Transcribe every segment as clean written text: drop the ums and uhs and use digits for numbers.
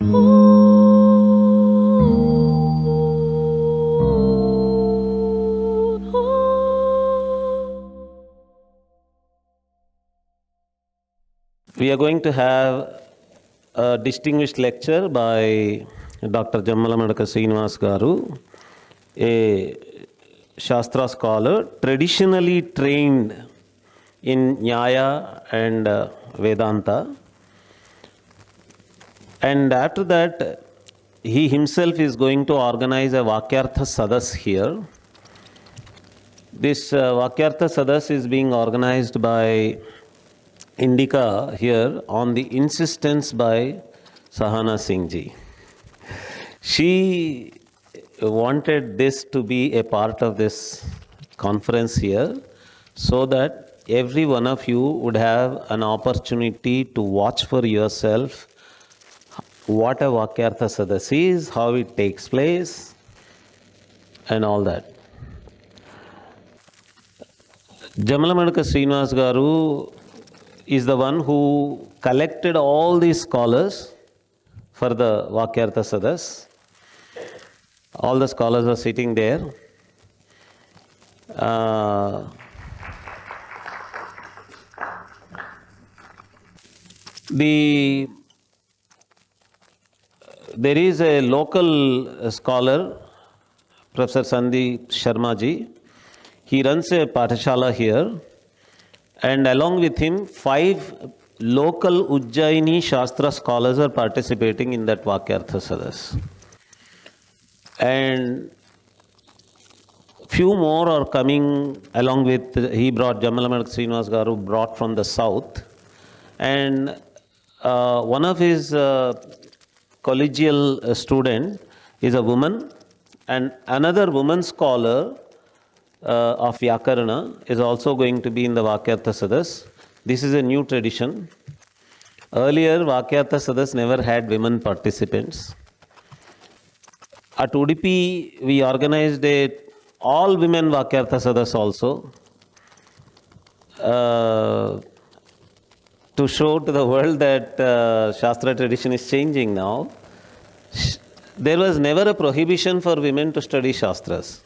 We are going to have a distinguished lecture by Dr. Jammalamadaka Srinivas Garu, a Shastra scholar, traditionally trained in Nyāya and Vedanta. And after that, he himself is going to organize a Vakyartha Sadas here. This Vakyartha Sadas is being organized by Indica here on the insistence by Sahana Singh ji. She wanted this to be a part of this conference here so that every one of you would have an opportunity to watch for yourself what a Vakyartha Sadas is, how it takes place, and all that. Jammalamadaka Srinivas Garu is the one who collected all these scholars for the Vakyartha Sadas. All the scholars are sitting there. There is a local scholar, Professor Sandeep Sharma ji. He runs a Pathashala here. And along with him, 5 local Ujjaini Shastra scholars are participating in that Vakyartha Sadas. And few more are coming along with, he brought, Jammalamadaka Srinivas Garu brought from the south. And one of his collegial student is a woman, and another woman scholar of Vyakarana is also going to be in the Vakyartha Sadas. This is a new tradition. Earlier, Vakyartha Sadas never had women participants. At Udupi, we organized a all-women Vakyartha Sadas also to show to the world that Shastra tradition is changing now. There was never a prohibition for women to study Shastras.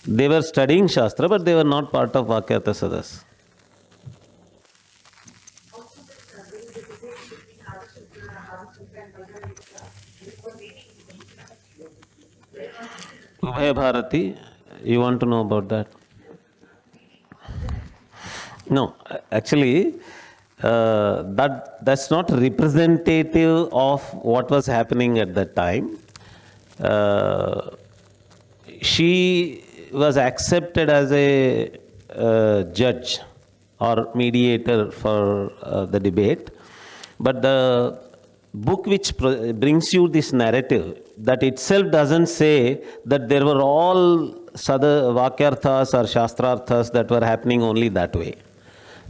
They were studying Shastra, but they were not part of Vakyartha Sadas. Ubhaya Bharati, you want to know about that? No, actually, that's not representative of what was happening at that time. She was accepted as a judge or mediator for the debate. But the book which brings you this narrative, that itself doesn't say that there were all Vakyarthas or Shastrarthas that were happening only that way.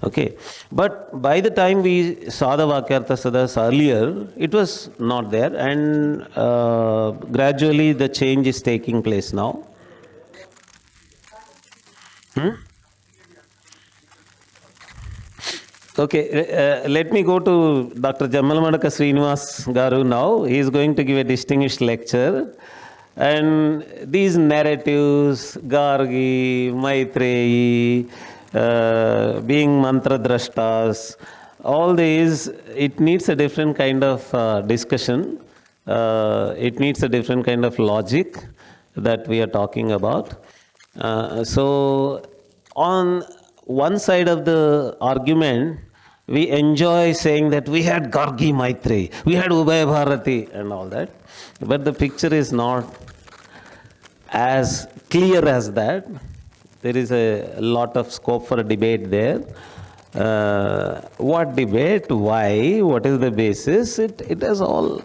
Okay, but by the time we saw the Vakyartha Sadas earlier, it was not there, and gradually the change is taking place now. Okay, let me go to Dr. Jammalamadaka Srinivas Garu now. He is going to give a distinguished lecture. And these narratives, Gargi, Maitreyi, being mantra drashtas, all these, it needs a different kind of discussion. It needs a different kind of logic that we are talking about. So on one side of the argument, we enjoy saying that we had Gargi Maitreyi, we had Ubhaya Bharati and all that. But the picture is not as clear as that. There is a lot of scope for a debate there. What debate? Why? What is the basis? It is more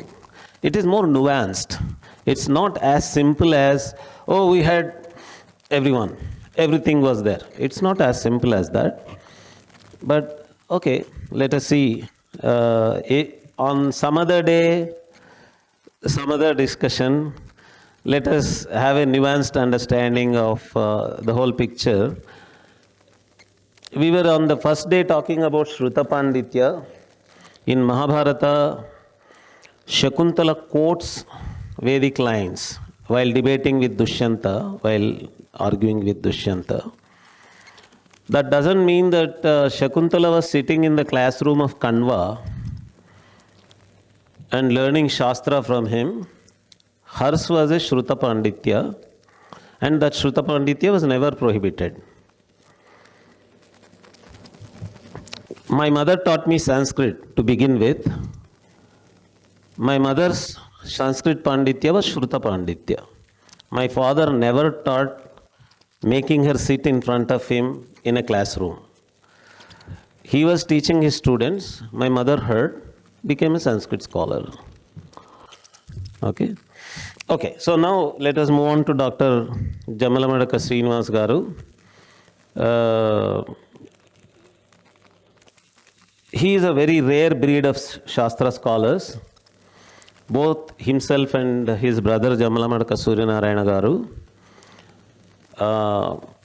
nuanced. It's not as simple as, oh, we had everyone. Everything was there. It's not as simple as that. But, okay, let us see. On some other day, some other discussion, let us have a nuanced understanding of the whole picture. We were on the first day talking about Shruta Panditya. In Mahabharata, Shakuntala quotes Vedic lines while debating with Dushyanta, while arguing with Dushyanta. That doesn't mean that Shakuntala was sitting in the classroom of Kanva and learning Shastra from him. Hers was a Shruta Panditya, and that Shruta Panditya was never prohibited. My mother taught me Sanskrit to begin with. My mother's Sanskrit Panditya was Shruta Panditya. My father never taught making her sit in front of him in a classroom. He was teaching his students. My mother heard, became a Sanskrit scholar. Okay. Okay, so now let us move on to Dr. Jammalamadaka Srinivas Garu. He is a very rare breed of Shastra scholars. Both himself and his brother Jammalamadaka Suryanarayana Garu,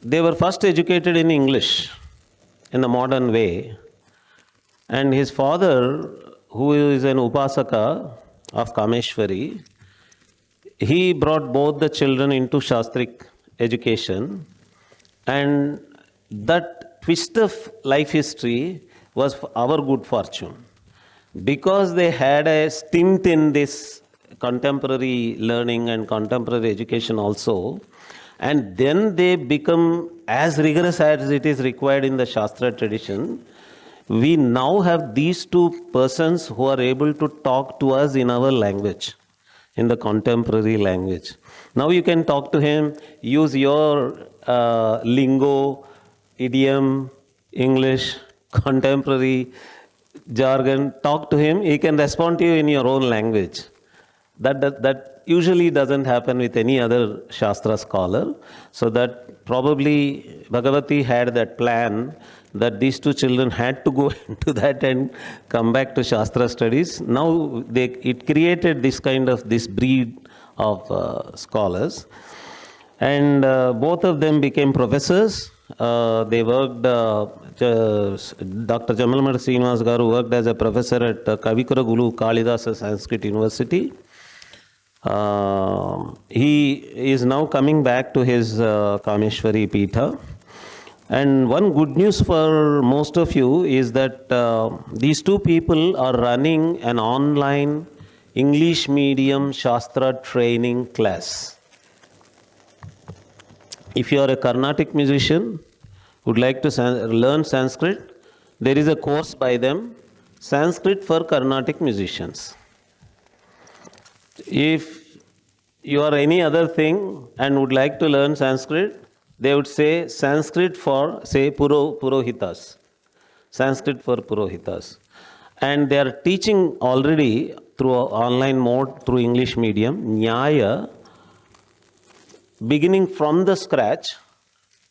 they were first educated in English in the modern way. And his father, who is an Upasaka of Kameshwari, he brought both the children into Shastric education. And that twist of life history was our good fortune. Because they had a stint in this contemporary learning and contemporary education also, and then they become as rigorous as it is required in the Shastra tradition, we now have these two persons who are able to talk to us in our language, in the contemporary language. Now you can talk to him, use your lingo, idiom, English, contemporary jargon, talk to him, he can respond to you in your own language. That usually doesn't happen with any other Shastra scholar. So that probably Bhagavati had that plan that these two children had to go into that and come back to Shastra studies. Now it created this breed of scholars. And both of them became professors. They worked, Dr. Jammalamadaka Srinivas Garu worked as a professor at Kavikura Guru Kalidasa Sanskrit University. He is now coming back to his Kameshwari Pitha. And one good news for most of you is that these two people are running an online English medium Shastra training class. If you are a Carnatic musician, would like to learn Sanskrit, there is a course by them, Sanskrit for Carnatic musicians. If you are any other thing and would like to learn Sanskrit, they would say Sanskrit for, say, Purohitas. Sanskrit for Purohitas. And they are teaching already through online mode, through English medium, Nyāya, beginning from the scratch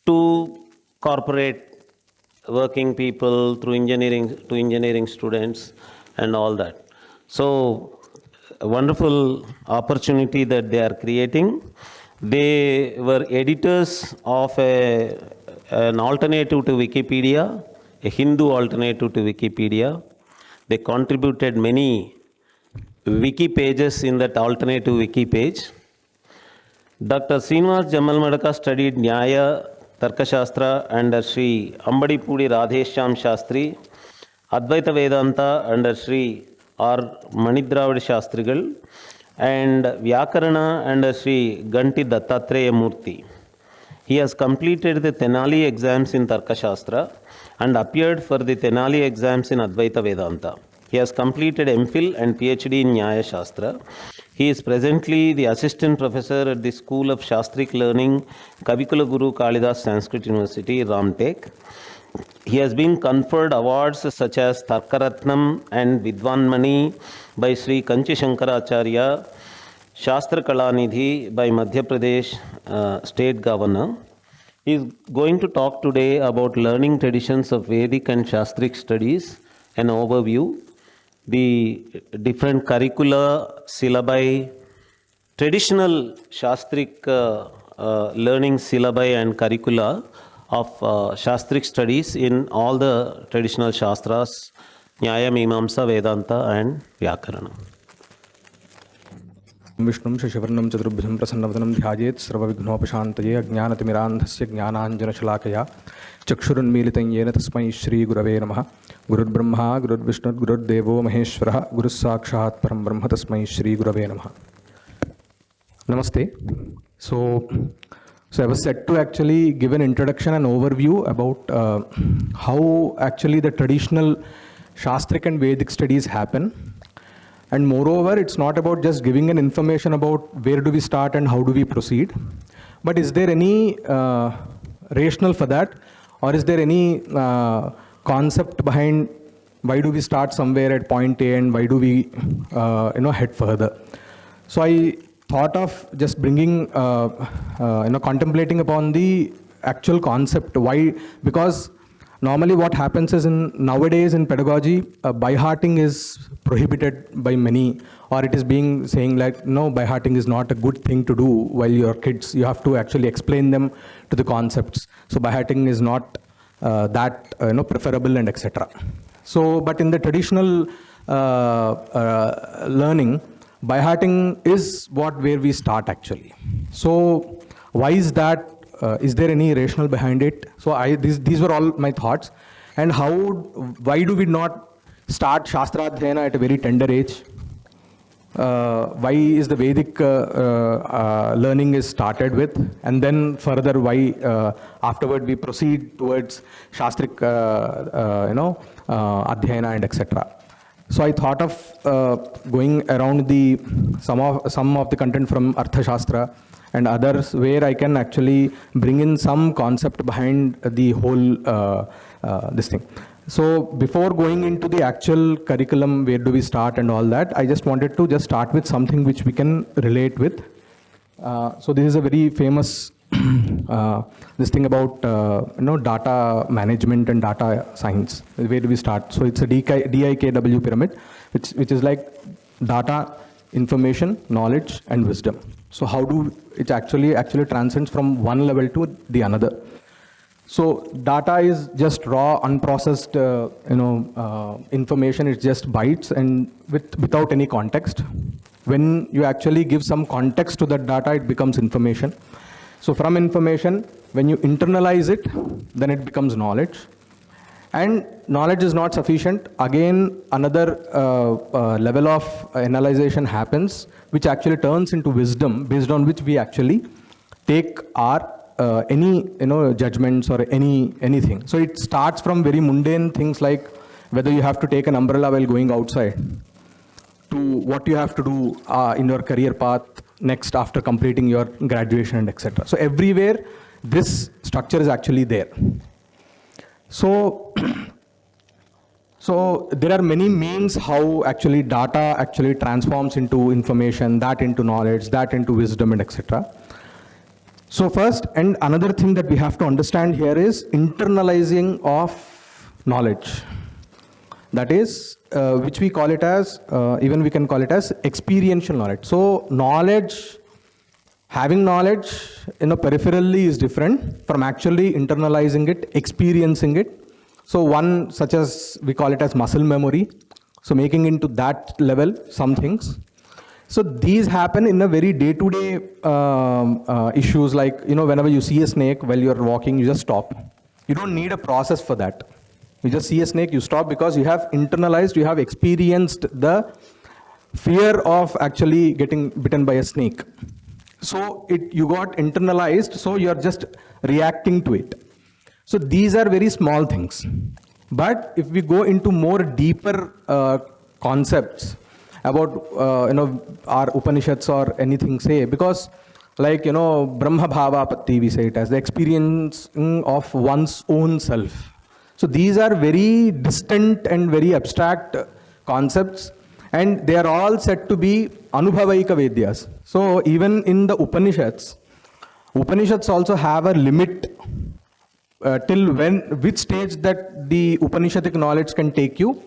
to corporate working people, through engineering, to engineering students and all that. So, a wonderful opportunity that they are creating. They were editors of an alternative to Wikipedia, a Hindu alternative to Wikipedia. They contributed many wiki pages in that alternative wiki page. Dr. Srinivas Jammalamadaka studied Nyāya-śāstram under Sri Ambadipudi Radhesham Shastri, Advaita Vedanta under Sri R. Manidravada Shastrigal, and Vyakarana under Sri Ganti Dattatreya Murthy. He has completed the Tenali exams in Tarkashastra and appeared for the Tenali exams in Advaita Vedanta. He has completed MPhil and PhD in Nyāya-śāstram. He is presently the assistant professor at the School of Shastric Learning, Kavikula Guru Kalidas Sanskrit University, Ramtek. He has been conferred awards such as Tarkaratnam and Vidvanmani by Sri Kanchi Shankaracharya, Shastra Kalanidhi by Madhya Pradesh State Governor. He is going to talk today about learning traditions of Vedic and Shastric studies, an overview, the different curricula, syllabi, traditional Shastric learning syllabi and curricula of Shastric studies in all the traditional Shastras, Nyāya-mīmāmsā, Vedanta and Vyākaranam. विष्णुं शशिवर्णं चतुर्भुजं प्रसन्नवदनं ध्यायेत् सर्वविघ्नोपशान्तये अज्ञानतिमिरान्धस्य ज्ञानाञ्जनशलाकया चक्षुरुन्मीलितं येन तस्मै श्रीगुरवे नमः। गुरुर्ब्रह्मा गुरुर्विष्णुर्गुरुर्देवो महेश्वरः गुरुस्साक्षात् परं ब्रह्म तस्मै श्रीगुरवे नमः। Namaste. So I was set to actually give an introduction and overview about how actually the traditional Shastric and Vedic studies happen. And moreover, it's not about just giving an information about where do we start and how do we proceed, but is there any rationale for that, or is there any concept behind why do we start somewhere at point A and why do we head further? So I thought of just bringing contemplating upon the actual concept. Why? Because normally what happens is nowadays in pedagogy, by-hearting is prohibited by many, or it is being saying like, no, by-hearting is not a good thing to do while you're kids. You have to actually explain them to the concepts. So by-hearting is not that preferable and etc. So, but in the traditional learning, by-hearting is where we start actually. So why is that? Is there any rationale behind it? So these were all my thoughts. And why do we not start Shastra-adhyayana at a very tender age? Why is the Vedic learning is started with, and then further why afterward we proceed towards Shastric adhyayana and etc. So I thought of going around some of the content from Arthashastra and others where I can actually bring in some concept behind the whole this thing. So before going into the actual curriculum, where do we start and all that, I just wanted to just start with something which we can relate with. So this is a very famous this thing about data management and data science. Where do we start? So it's a DIKW pyramid, which is like data, information, knowledge, and wisdom. So how do it actually transcends from one level to the another? So data is just raw, unprocessed, information. It's just bytes and without any context. When you actually give some context to that data, it becomes information. So from information, when you internalize it, then it becomes knowledge. And knowledge is not sufficient. Again, another level of analyzation happens, which actually turns into wisdom, based on which we actually take our any judgments or anything. So it starts from very mundane things like whether you have to take an umbrella while going outside, to what you have to do in your career path next after completing your graduation and etc. So everywhere this structure is actually there. So there are many means how actually data actually transforms into information, that into knowledge, that into wisdom and etc. So first, and another thing that we have to understand here is internalizing of knowledge. That is, which we call it as, even we can call it as experiential knowledge. So knowledge, having knowledge peripherally is different from actually internalizing it, experiencing it. So one such as, we call it as muscle memory. So making into that level some things. So these happen in a very day-to-day issues like, whenever you see a snake while you're walking, you just stop. You don't need a process for that. You just see a snake, you stop because you have internalized, you have experienced the fear of actually getting bitten by a snake. So you got internalized, so you're just reacting to it. So these are very small things. But if we go into more deeper concepts about our Upanishads or anything, say, because like Brahma Bhavapatti, we say it as the experience of one's own self. So these are very distant and very abstract concepts, and they are all said to be Anubhavaika Vedyas. So even in the Upanishads also have a limit till which stage that the Upanishadic knowledge can take you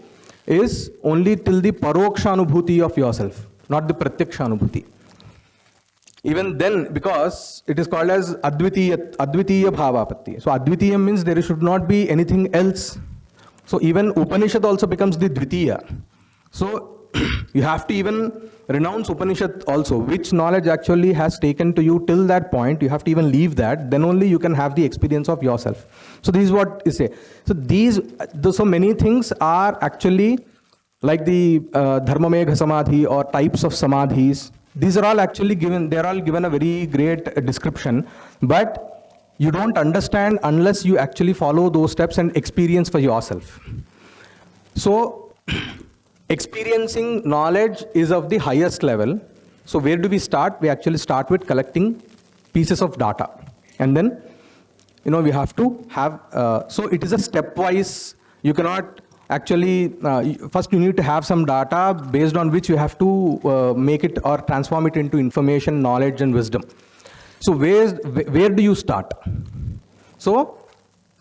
is only till the Parokshanubhuti of yourself, not the Pratyakshanubhuti. Even then, because it is called as Advitiya Bhavapatti. So Advitiya means there should not be anything else So even Upanishad also becomes the Dvitiya. So you have to even renounce Upanishad also. Which knowledge actually has taken to you till that point, you have to even leave that, then only you can have the experience of yourself. So this is what is say. So so many things are actually like the Dharma-megha Samadhi or types of Samadhis. These are all actually given, they're all given a very great description, but you don't understand unless you actually follow those steps and experience for yourself. So experiencing knowledge is of the highest level. So where do we start? We actually start with collecting pieces of data. And then, we have to have, so it is a stepwise, you cannot actually, first you need to have some data based on which you have to make it or transform it into information, knowledge and wisdom. So where do you start? So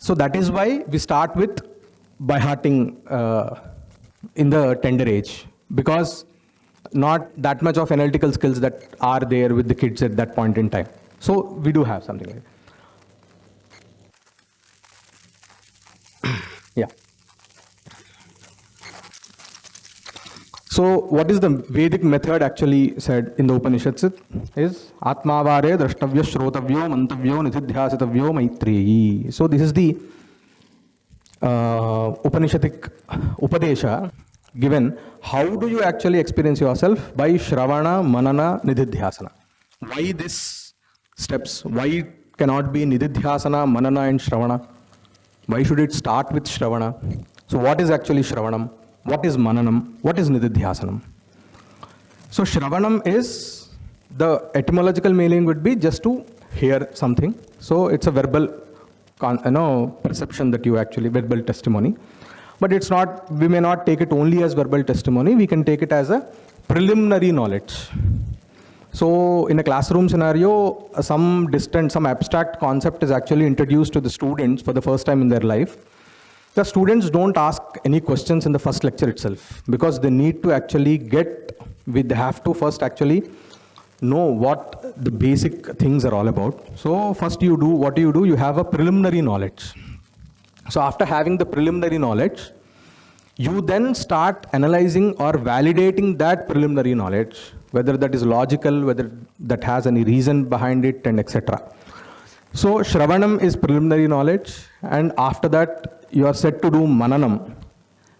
that is why we start with by hearting in the tender age, because not that much of analytical skills that are there with the kids at that point in time. So we do have something like that. Yeah. So what is the Vedic method actually said in the Upanishads is Atmavare Drashtavya Śrotavyo Mantavyo Nididhyasitavyo Maitreyi. So this is the Upanishadic Upadesha given. How do you actually experience yourself? By Shravana, Manana, Nididhyasana. Why these steps? Why cannot be Nididhyasana, Manana and Shravana? Why should it start with Shravana? So what is actually Shravanam? What is Mananam? What is Nididhyasanam? So Shravanam is, the etymological meaning would be just to hear something. So it's a verbal perception that you actually, verbal testimony. But it's not, we may not take it only as verbal testimony, we can take it as a preliminary knowledge. So in a classroom scenario, some abstract concept is actually introduced to the students for the first time in their life. The students don't ask any questions in the first lecture itself, because they need to actually they have to first actually know what the basic things are all about. So first what do? You have a preliminary knowledge. So after having the preliminary knowledge, you then start analyzing or validating that preliminary knowledge, whether that is logical, whether that has any reason behind it, and etc. So Shravanam is preliminary knowledge, and after that you are said to do Mananam.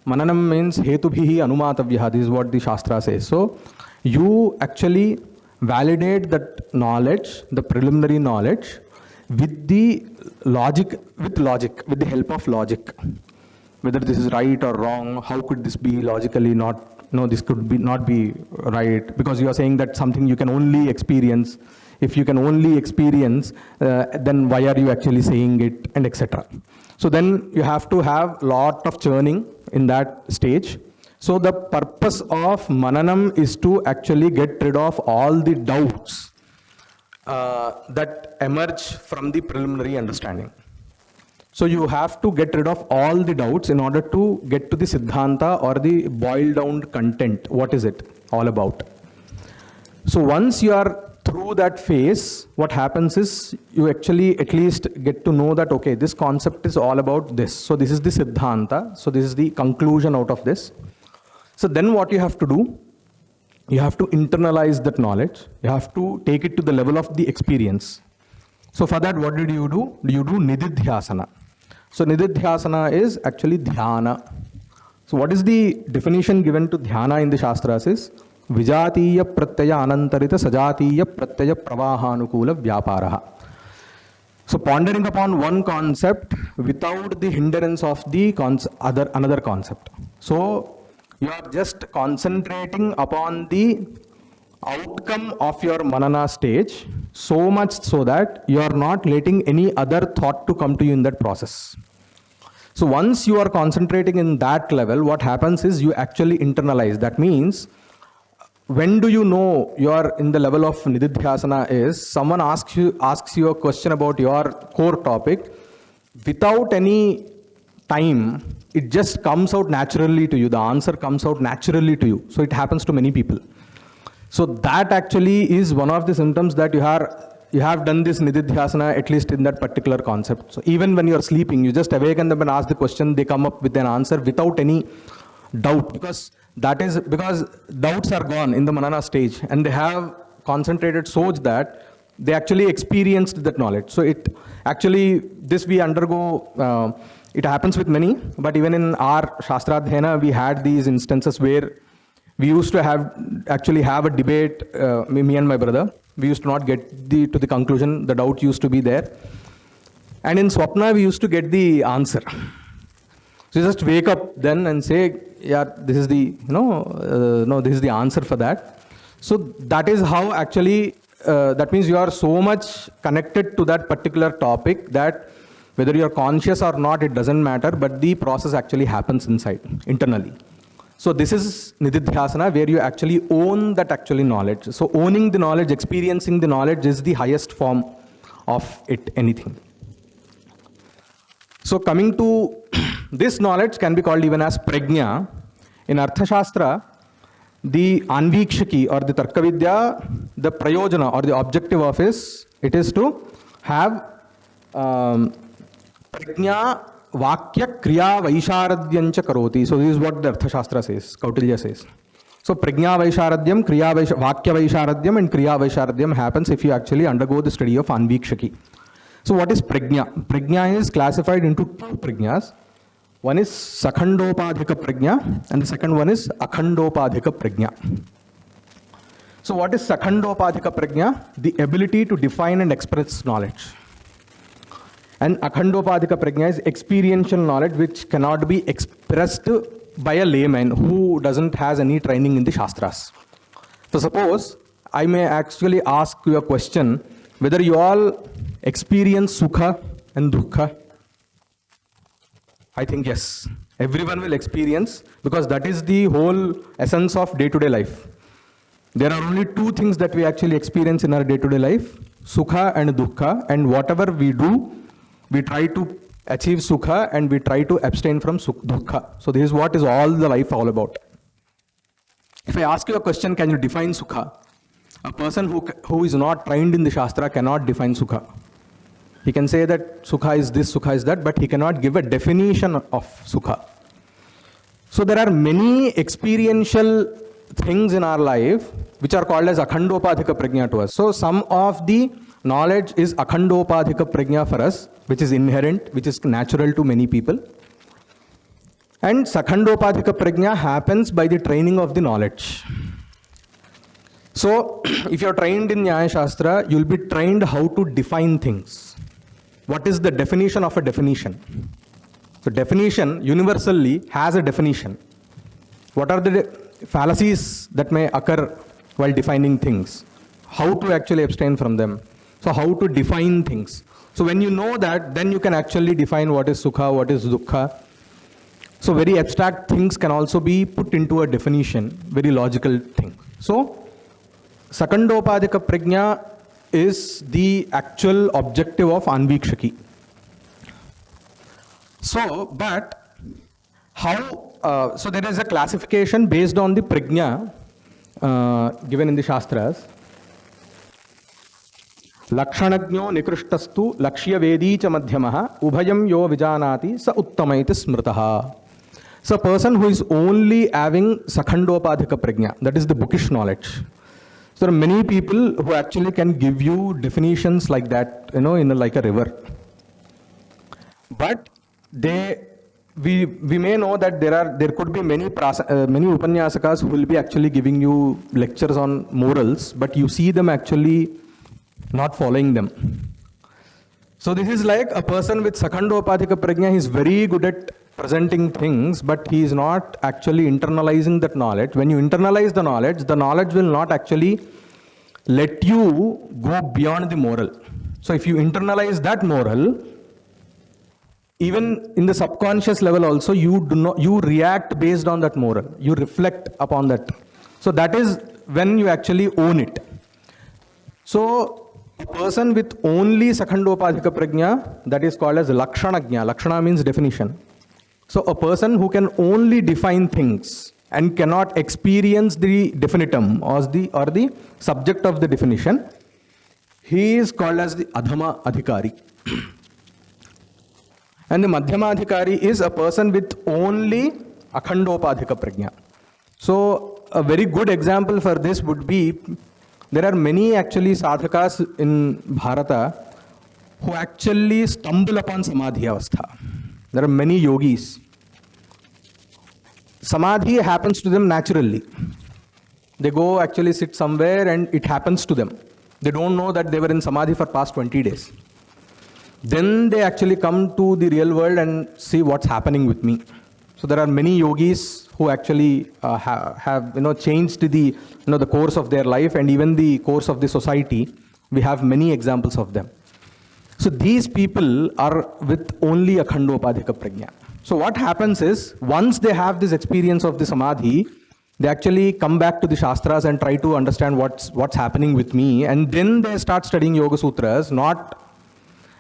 Mananam means Hetubhihi Anumatavyaha. This is what the Shastra says. So you actually validate that knowledge, the preliminary knowledge, with the logic, with the help of logic. Whether this is right or wrong, how could this be logically not, no, this could be not be right, because you are saying that something you can only experience. If you can only experience, then why are you actually saying it, and etc. So then you have to have lot of churning in that stage. So the purpose of Mananam is to actually get rid of all the doubts that emerge from the preliminary understanding. So you have to get rid of all the doubts in order to get to the Siddhanta or the boiled down content. What is it all about? So once you are through that phase, what happens is you actually at least get to know that, okay, this concept is all about this. So this is the Siddhanta. So this is the conclusion out of this. So then what you have to do, you have to internalize that knowledge. You have to take it to the level of the experience. So for that, what did you do? You do Nididhyasana. So Nididhyasana is actually Dhyana. So what is the definition given to Dhyana in the Shastras is Vijatiya Pratyaya Anantarita Sajatiya Pratyaya Pravahanukula Vyaparaha. So pondering upon one concept without the hindrance of the another concept. So you are just concentrating upon the outcome of your manana stage, so much so that you are not letting any other thought to come to you in that process. So once you are concentrating in that level, what happens is you actually internalize. That means, when do you know you are in the level of Nididhyasana is, someone asks you a question about your core topic, without any time, it just comes out naturally to you. The answer comes out naturally to you. So it happens to many people. So that actually is one of the symptoms that you have done this nididhyasana at least in that particular concept. So even when you are sleeping, you just awaken them and ask the question, they come up with an answer without any doubt, because that is because doubts are gone in the manana stage, and they have concentrated so that they actually experienced that knowledge. So it actually, this we undergo, it happens with many, but even in our Shastra-adhyayana, we had these instances where we used to actually have a debate, me and my brother. We used to not get to the conclusion, the doubt used to be there. And in Swapna, we used to get the answer. So you just wake up then and say, yeah, this is the, no, this is the answer for that. So that is how actually, that means you are so much connected to that particular topic that whether you are conscious or not, it doesn't matter, but the process actually happens inside, internally. So this is nididhyasana, where you actually own that actually knowledge. So owning the knowledge, experiencing the knowledge is the highest form of it, anything. So coming to this knowledge can be called even as prajna. In Arthashastra, the anvikshaki or the tarkavidya, the prayojana or the objective of it is to have prajna vakya kriya vaisharadyancha karoti. So this is what the Arthashastra says, Kautilya says. So prajna vaisharadyam, vakya vaisharadyam and kriya vaisharadyam happens if you actually undergo the study of anvikshaki. So what is prajna? Prajna is classified into two prajnas. One is sakhandopadhika prajna and the second one is akhandopadhika prajna. So what is sakhandopadhika prajna? The ability to define and express knowledge. And akhandopadhika prajna is experiential knowledge which cannot be expressed by a layman who doesn't has any training in the Shastras. So suppose I may actually ask you a question, whether you all experience sukha and dukkha. I think yes, everyone will experience, because that is the whole essence of day-to-day life. There are only two things that we actually experience in our day-to-day life, sukha and dukkha, and whatever we do, we try to achieve sukha and we try to abstain from dukkha. So this is what is all the life all about. If I ask you a question, can you define sukha? A person who is not trained in the Shastra cannot define sukha. He can say that sukha is this, sukha is that, but he cannot give a definition of sukha. So there are many experiential things in our life which are called as akhandopadhika prajna to us. So some of the knowledge is akhandopadhika prajna for us, which is inherent, which is natural to many people. And sakhandopadhika prajna happens by the training of the knowledge. So if you are trained in Nyāya-śāstram, you will be trained how to define things. What is the definition of a definition? So definition universally has a definition. What are the fallacies that may occur while defining things? How to actually abstain from them? So how to define things? So when you know that, then you can actually define what is sukha, what is dukkha. So very abstract things can also be put into a definition, very logical thing. So sakhandopadhika prajna is the actual objective of anvikshaki. So, but how, so there is a classification based on the prajna given in the Shastras. Lakshanajño nikrishtastu lakshya vedi cha madhyamaha ubhayam yo vijanati sa uttamaiti smritaha. So a person who is only having sakhandopadhika prajna, that is the bookish knowledge. So there are many people who actually can give you definitions like that, in like a river. But we may know that there could be many upanyasakas who will be actually giving you lectures on morals, but you see them actually not following them. So this is like a person with sakhandopadhika prajna. He is very good at presenting things, but he is not actually internalizing that knowledge. When you internalize the knowledge will not actually let you go beyond the moral. So if you internalize that moral, even in the subconscious level also, you react based on that moral. You reflect upon that. So that is when you actually own it. So a person with only sakhandopadhika prajna, that is called as lakshanajña. Lakshana means definition. So a person who can only define things and cannot experience the definitum or the subject of the definition, he is called as the Adhama Adhikari. And the Madhyama Adhikari is a person with only Akhandopadhika Prajna. So a very good example for this would be, there are many actually sadhakas in Bharata who actually stumble upon Samadhi Avastha. There are many yogis. Samadhi happens to them naturally. They go actually sit somewhere and it happens to them. They don't know that they were in Samadhi for past 20 days. Then they actually come to the real world and see what's happening with me. So there are many yogis who actually have changed the the course of their life and even the course of the society. We have many examples of them. So these people are with only Akhandopadhika Prajna. So what happens is, once they have this experience of the Samadhi, they actually come back to the Shastras and try to understand what's happening with me, and then they start studying Yoga Sutras.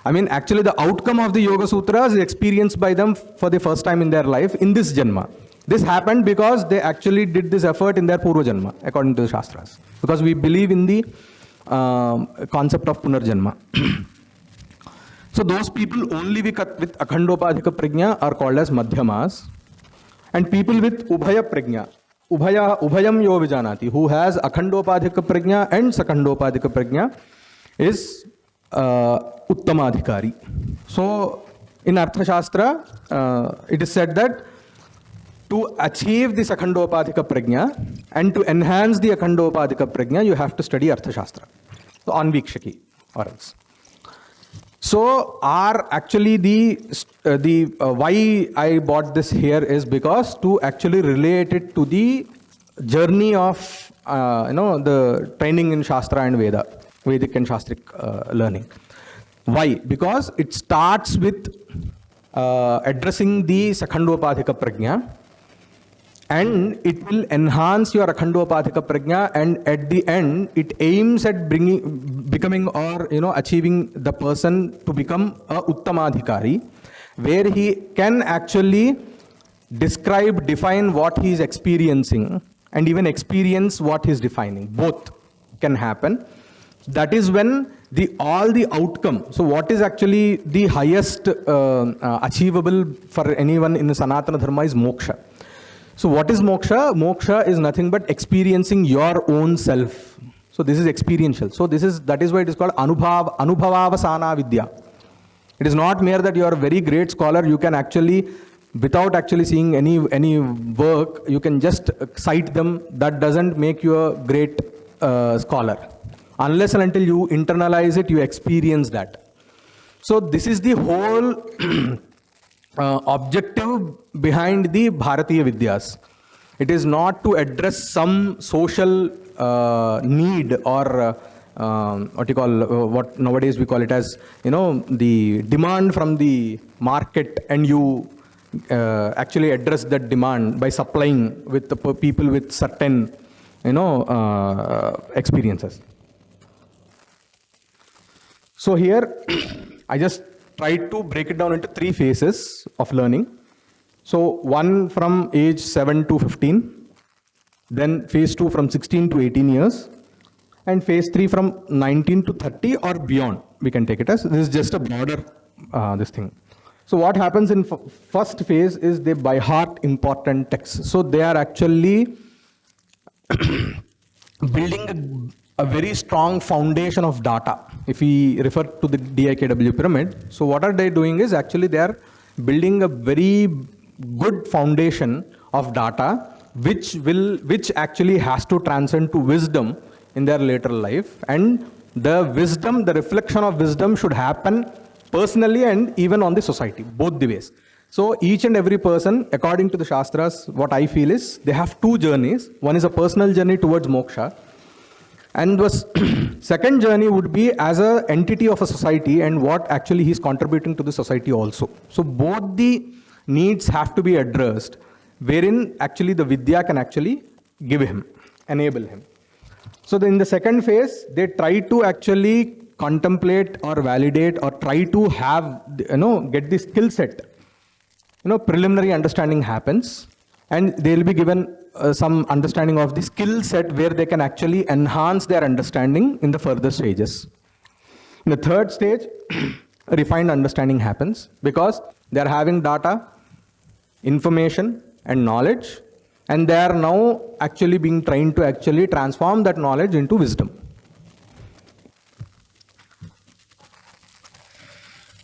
Actually the outcome of the Yoga Sutras is experienced by them for the first time in their life in this Janma. This happened because they actually did this effort in their Purva Janma, according to the Shastras. Because we believe in the concept of Punarjanma. So those people only with Akhandopadhika Prajna are called as Madhyamas. And people with Ubhaya Prajna, Ubhayam Yo Vijanati, who has Akhandopadhika Prajna and Sakhandopadhika Prajna, is Uttamadhikari. So in Arthashastra, it is said that to achieve the Sakhandopadhika Prajna and to enhance the Akhandopadhika Prajna, you have to study Arthashastra. So Anvikshaki or else. So actually the why I bought this here is because to actually relate it to the journey of the training in Shastra and Veda, Vedic and Shastric learning. Why? Because it starts with addressing the Sakhandopadhika Prajna, and it will enhance your Akhandopadhika Prajna, and at the end it aims at becoming or achieving the person to become a Uttamadhikari, where he can actually define what he is experiencing and even experience what he is defining. Both can happen. That is when all the outcome, so what is actually the highest achievable for anyone in the Sanatana Dharma is moksha. So what is moksha? Moksha is nothing but experiencing your own self. So this is experiential. So that is why it is called Anubhavavasana Vidya. It is not mere that you are a very great scholar, you can actually, without actually seeing any work, you can just cite them. That doesn't make you a great scholar. Unless and until you internalize it, you experience that. So this is the whole objective behind the Bharatiya Vidyas. It is not to address some social need or what nowadays we call it as, the demand from the market, and you actually address that demand by supplying with the people with certain, experiences. So here, I just tried to break it down into 3 phases of learning. So one from age 7 to 15, then phase 2 from 16 to 18 years, and phase 3 from 19 to 30 or beyond. We can take it as, this is just a broader this thing. So what happens in first phase is they by heart important texts. So they are actually building a very strong foundation of data. If we refer to the DIKW pyramid, so what are they doing is actually they are building a very good foundation of data which actually has to transcend to wisdom in their later life, and the wisdom, the reflection of wisdom should happen personally and even on the society, both the ways. So each and every person, according to the Shastras, what I feel is they have 2 journeys. One is a personal journey towards moksha, and the second journey would be as an entity of a society and what actually he is contributing to the society also. So both the needs have to be addressed, wherein actually the Vidya can actually give him, enable him. So in the second phase, they try to actually contemplate or validate or try to have, get the skill set. Preliminary understanding happens, and they will be given some understanding of the skill set where they can actually enhance their understanding in the further stages. In the third stage, refined understanding happens because they are having data, information and knowledge, and they are now actually being trained to actually transform that knowledge into wisdom.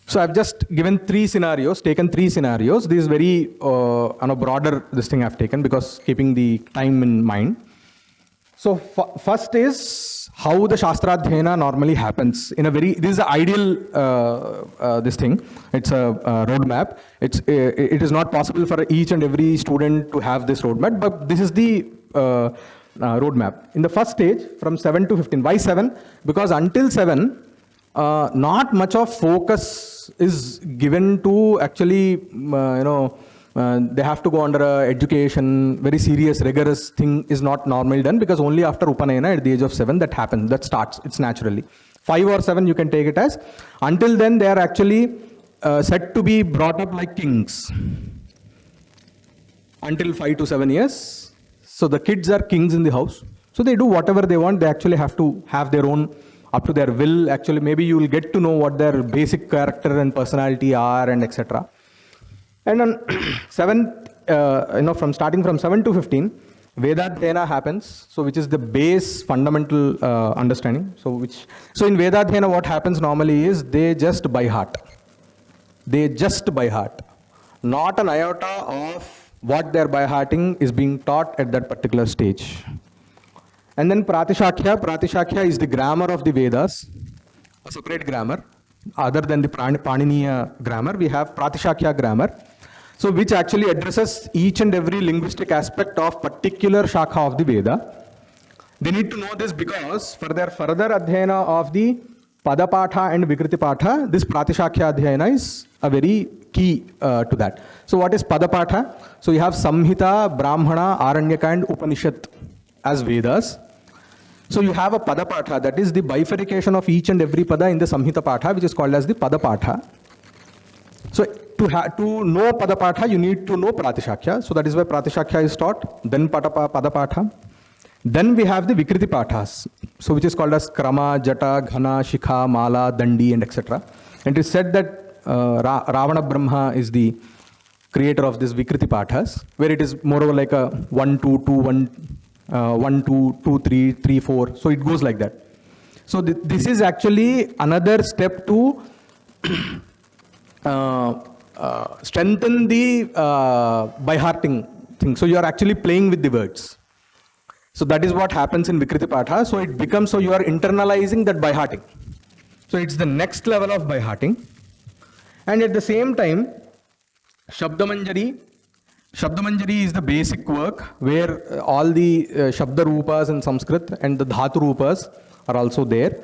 So I've just given taken three scenarios. This is very on a broader this thing I've taken because keeping the time in mind. So first is how the Shastradhyayana normally happens in a very, this is an ideal this thing. It's a roadmap. It is not possible for each and every student to have this roadmap, but this is the roadmap. In the first stage, from 7 to 15. Why 7? Because until 7, not much of focus is given to actually, they have to go under education, very serious, rigorous thing is not normally done because only after Upanayana at the age of 7 that happens, that starts, it's naturally. 5 or 7 you can take it as. Until then they are actually said to be brought up like kings. Until 5 to 7 years. So the kids are kings in the house. So they do whatever they want. They actually have to have their own, up to their will. Actually, maybe you will get to know what their basic character and personality are and etc. And on 7th, from starting from 7 to 15, Vedādhyayana happens. So which is the base fundamental understanding. So in Vedādhyayana what happens normally is they just by heart. They just by heart. Not an iota of what they're by hearting is being taught at that particular stage. And then Prātiśākhya is the grammar of the Vedas, a separate grammar. Other than the Paniniya grammar, we have Prātiśākhya grammar. So which actually addresses each and every linguistic aspect of particular Shakha of the Veda. They need to know this because for their further Adhyayana of the Padapāṭhaḥ and Vikṛtipātha, this Prātiśākhya-adhyayana is a very key to that. So what is Padapāṭhaḥ? So you have Samhita, Brahmana, Aranyaka and Upanishad as Vedas. So you have a Padapāṭhaḥ, that is the bifurcation of each and every Pada in the Samhita Patha, which is called as the Padapāṭhaḥ. So to know Padapāṭhaḥ, you need to know Prātiśākhya. So that is why Prātiśākhya is taught, then Padapāṭhaḥ. Then we have the Vikṛtipāthas, so which is called as Krama, Jata, Ghana, Shikha, Mala, Dandi and etc. And it is said that Ravana Brahma is the creator of this Vikṛtipāthas, where it is more like a 1, 2, 2, 1, 2, 2, 3, 3, 4. So it goes like that. So this is actually another step to strengthen the by-hearting thing. So you are actually playing with the words. So that is what happens in Vikṛtipātha. So it becomes, so you are internalizing that by-hearting. So it's the next level of by-hearting. And at the same time, Śabdamanjarī is the basic work where all the Shabda Rupas in Sanskrit and the Dhatu Rupas are also there.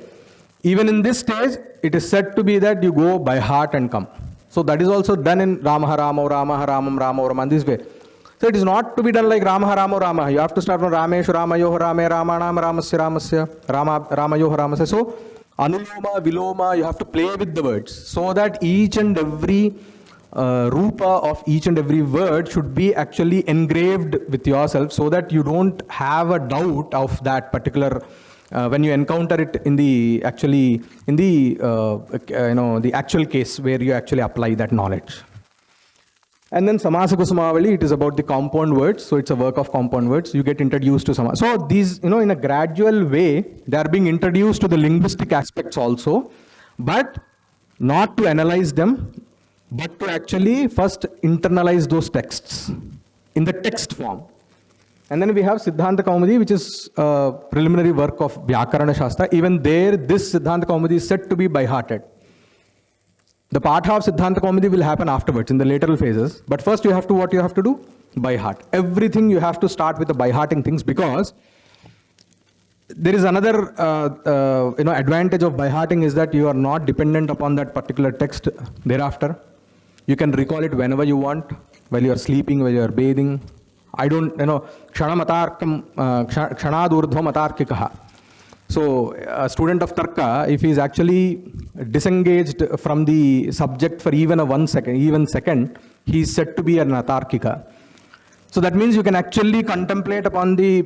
Even in this stage, it is said to be that you go by heart and come. So that is also done in Rama Rama Rama Ramam Rama Rama this way. So it is not to be done like Rama Rama Rama. You have to start from Rameshu Ramayoh Rame Ramanam Ramasya Ramasya Ramayoh Ramasya. So Anuloma, Viloma, you have to play with the words so that each and every rupa of each and every word should be actually engraved with yourself so that you don't have a doubt of that particular when you encounter it in the actually in the the actual case where you actually apply that knowledge. And then Samāsakusumāvaliḥ, it is about the compound words. So it's a work of compound words. You get introduced to some. So these, in a gradual way, they are being introduced to the linguistic aspects also, but not to analyze them, but to actually first internalize those texts in the text form. And then we have Siddhāntakaoumudī, which is a preliminary work of Vyakarana-śāstra. Even there, this Siddhāntakaoumudī is said to be by-hearted. The Patha of Siddhāntakaoumudī will happen afterwards in the lateral phases. But first you have to, what you have to do? By heart. Everything you have to start with the by-hearting things, because there is another advantage of by-hearting is that you are not dependent upon that particular text thereafter. You can recall it whenever you want, while you are sleeping, while you are bathing. I don't, kshanadurdhvam atarkikaha. So a student of Tarka, if he is actually disengaged from the subject for even a second, he is said to be an atarkika. So that means you can actually contemplate upon the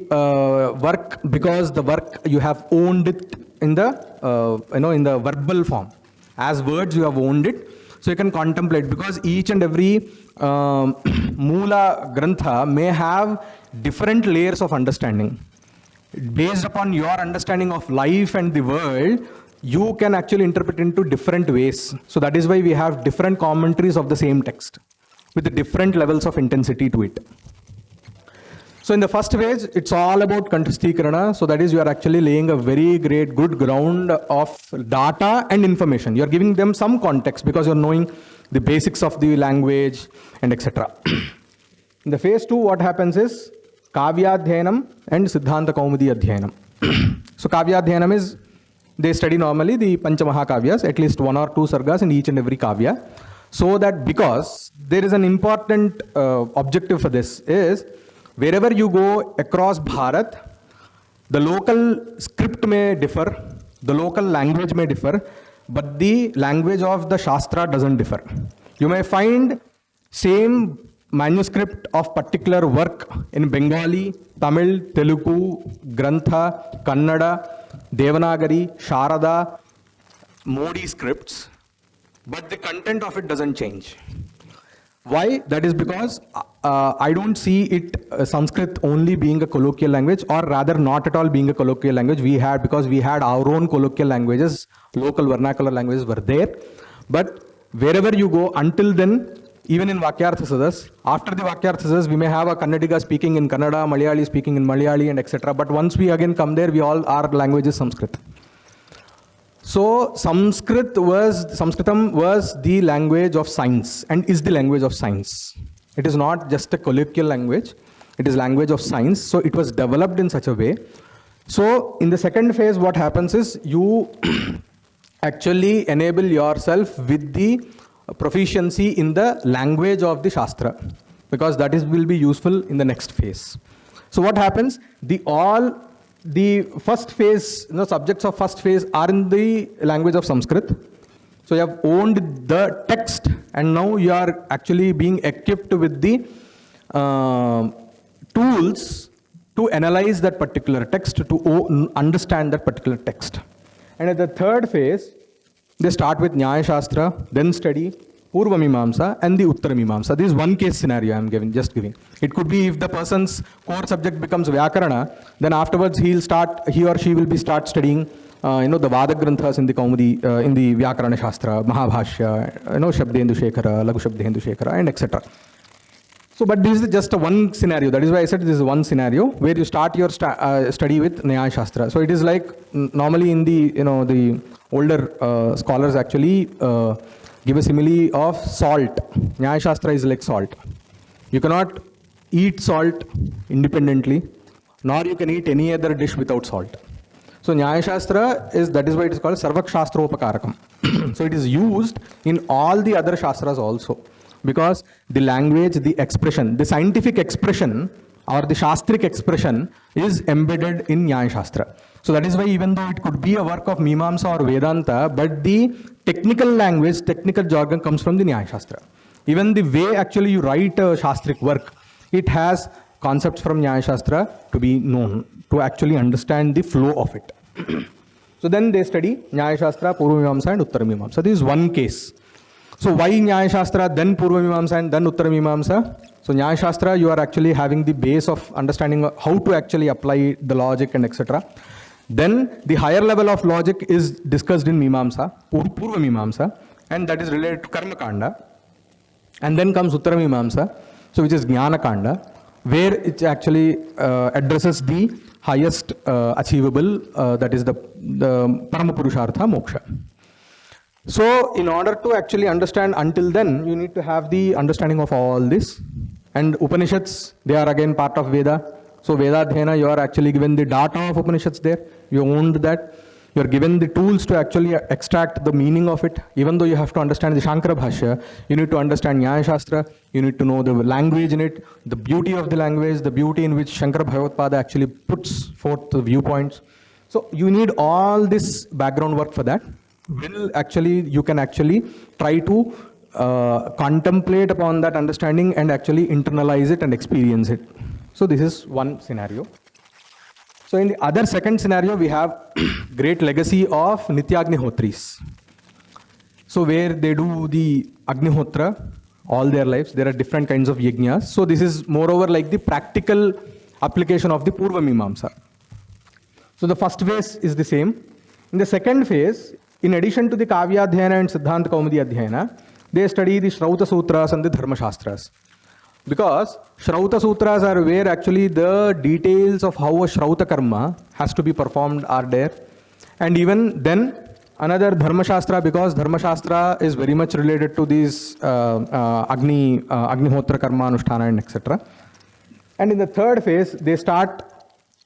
work, because the work you have owned it in the, in the verbal form. As words, you have owned it. So you can contemplate, because each and every Moola Grantha may have different layers of understanding. Based upon your understanding of life and the world, you can actually interpret into different ways. So that is why we have different commentaries of the same text with different levels of intensity to it. So in the first phase, it's all about Kanthasthīkarana. So that is, you are actually laying a very good ground of data and information. You are giving them some context because you are knowing the basics of the language and etc. In the phase 2, what happens is Kāvya-adhyayanam and Siddhāntakaoumudī adhyayanam. So Kāvya-adhyayanam is, they study normally the Panchamahakavyas, at least 1 or 2 sargas in each and every kavya. So that, because there is an important objective for this is, wherever you go across Bharat, the local script may differ, the local language may differ, but the language of the Shastra doesn't differ. You may find same manuscript of particular work in Bengali, Tamil, Telugu, Grantha, Kannada, Devanagari, Sharada, Modi scripts, but the content of it doesn't change. Why? That is because I don't see it Sanskrit only being a colloquial language, or rather not at all being a colloquial language. Because we had our own colloquial languages, local vernacular languages were there. But wherever you go, until then, even in Vakyarthasadas, after the Vakyarthasadas, we may have a Kannadiga speaking in Kannada, Malayali speaking in Malayali, and etc. But once we again come there, our language is Sanskrit. So Sanskritam was the language of science and is the language of science. It is not just a colloquial language, it is language of science. So it was developed in such a way. So in the second phase, what happens is you actually enable yourself with the proficiency in the language of the Shastra, because that will be useful in the next phase. So what happens? The first phase, subjects of first phase are in the language of Sanskrit. So you have owned the text, and now you are actually being equipped with the tools to analyze that particular text, to understand that particular text. And at the third phase, they start with Nyāya-śāstram, then study Pūrvamīmāmsā and the Uttaramīmāmsā. This is one case scenario I am just giving. It could be if the person's core subject becomes Vyakarana, then afterwards he or she will start studying the Vada Granthas in the Kaumudi, in the Vyakarana Shastra, Mahabhashya, Shabdendu-shekhara, Laghu Shabdendu-shekhara, and etc. So, but this is just one scenario. That is why I said this is one scenario where you start your study with Nyāya-śāstram. So it is like normally in the the older scholars actually give a simile of salt. Nyāya-śāstram is like salt. You cannot eat salt independently, nor you can eat any other dish without salt. So Nyāya-śāstram that is why it is called Sarvakshastropakārakam. So it is used in all the other Shastras also, because the language, the expression, the scientific expression or the Shastric expression is embedded in Nyāya-śāstram. So that is why even though it could be a work of Mīmāmsā or Vedanta, but the technical language, technical jargon comes from the Nyāya-śāstram. Even the way actually you write a Shastric work, it has concepts from Nyāya-śāstram to be known, to actually understand the flow of it. So then they study Nyāya-śāstram, Pūrvamīmāmsā and Uttaramīmāmsā. This is one case. So why Nyāya-śāstram, then Pūrvamīmāmsā and then Uttaramīmāmsā? So Nyāya-śāstram, you are actually having the base of understanding how to actually apply the logic and etc. Then the higher level of logic is discussed in Mīmāmsā, Pūrvamīmāmsā, and that is related to Karma Kanda. And then comes Uttaramīmāmsā, so which is Jnana Kanda, where it actually addresses the highest achievable, that is the Paramapurushartha Moksha. So in order to actually understand until then, you need to have the understanding of all this. And Upanishads, they are again part of Veda. So Vedādhyayana, you are actually given the data of Upanishads there. You owned that. You are given the tools to actually extract the meaning of it. Even though you have to understand the Shankara Bhashya, you need to understand Nyāya-śāstram, you need to know the language in it, the beauty of the language, the beauty in which Shankara Bhagavad actually puts forth the viewpoints. So you need all this background work for that. You can actually try to contemplate upon that understanding and actually internalize it and experience it. So this is one scenario. So in the other second scenario, we have great legacy of Nityagnihotris. So where they do the Agnihotra all their lives, there are different kinds of yajnas. So this is moreover like the practical application of the Pūrvamīmāmsā. So the first phase is the same. In the second phase, in addition to the Kāvya-adhyayana and Siddhāntakaoumudī adhyayana, they study the Śrautasūtras and the Dharma-śāstras. Because Śrautasūtras are where actually the details of how a Śrauta karma has to be performed are there. And even then, another Dharma-śāstra, because Dharma-śāstra is very much related to these Agnihotra karma, Anushtana and etc. And in the third phase, they start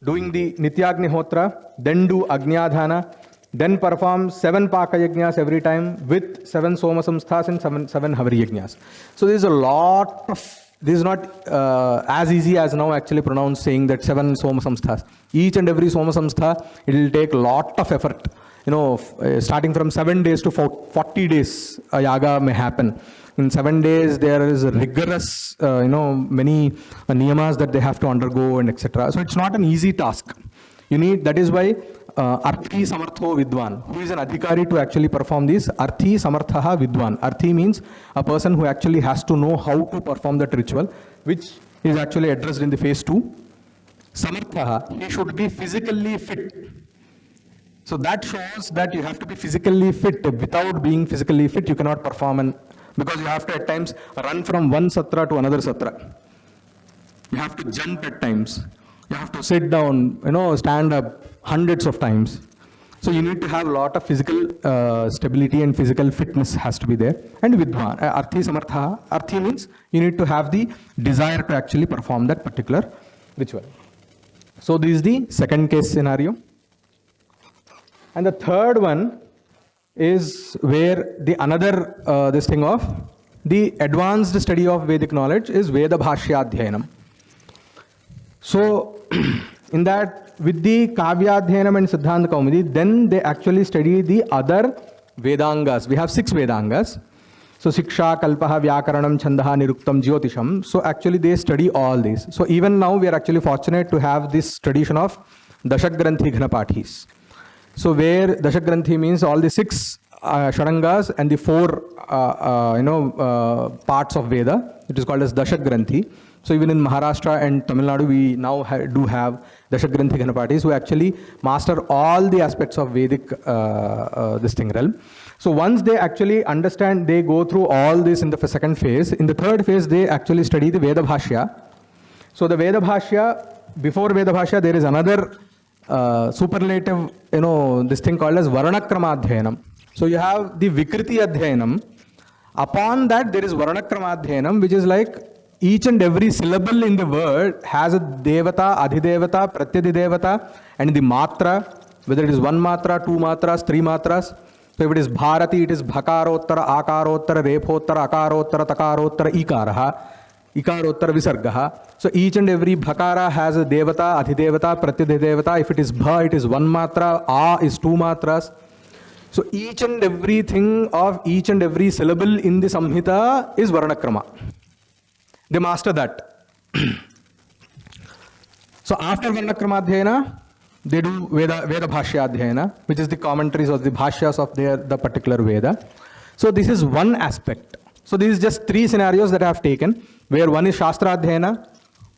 doing the Nityagnihotra, then do Agnyadhana, then perform 7 Paka Yajnas every time with 7 Soma Samsthas and 7 Havari Yajnas. So there is a lot of, this is not as easy as now actually pronounced saying that 7 Soma Samsthas. Each and every Soma Samstha, it will take a lot of effort. You know, starting from 7 days to 40 days, a yaga may happen. In 7 days, there is a rigorous, many niyamas that they have to undergo and etc. So it's not an easy task. You need, that is why Arthi Samartho Vidwan, who is an adhikari to actually perform this, Arthi Samarthaha Vidwan. Arthi means a person who actually has to know how to perform that ritual, which is actually addressed in the phase 2. Samarthaha, he should be physically fit. So that shows that you have to be physically fit. Without being physically fit, you cannot perform, because you have to at times run from one satra to another satra. You have to jump at times. You have to sit down, stand up hundreds of times. So you need to have a lot of physical stability and physical fitness has to be there. And vidwan, arthi samartha, arthi means you need to have the desire to actually perform that particular ritual. So this is the second case scenario. And the third one is where the another this thing of the advanced study of Vedic knowledge is Vedādhyayana. So in that, with the Kāvya-adhyayanam and Siddhāntakaoumudī, then they actually study the other Vedangas. We have 6 Vedangas. So Siksha, Kalpaha, Vyakaranam, Chandaha, Niruktam, Jyotisham. So actually they study all these. So even now we are actually fortunate to have this tradition of Dashagranthi Ghanapathis. So where Dashagranthi means all the 6 Sharangas and the 4 parts of Veda. It is called as Dashagranthi. So even in Maharashtra and Tamil Nadu, we now do have Dashagranthi Ghanapathis who actually master all the aspects of Vedic realm. So once they actually understand, they go through all this in the second phase. In the third phase, they actually study the Veda Bhashya. So the Veda Bhashya, before Veda Bhashya, there is another superlative, this thing called as Varanakramadhyayanam. So you have the Vikṛtipātha. Upon that, there is Varanakramadhyayanam, which is like each and every syllable in the word has a devata, adhidevata, pratyadhidevata, and the matra, whether it is 1 matra, 2 matras, 3 matras. So if it is Bharati, it is Bhakarottara, Akarottara, Repottara, Akarottara, Takarottara, Ikaraha, Ikarottara, Visargaha. So each and every Bhakara has a devata, adhidevata, pratyadhidevata. If it is Bha, it is 1 matra, A is 2 matras. So each and everything of each and every syllable in the Samhita is Varanakrama. They master that. So after Varanakramadhyayana, they do Vedādhyayana, which is the commentaries of the bhashyas of the particular Veda. So this is one aspect. So this is just 3 scenarios that I have taken, where one is Shastrādhyayana,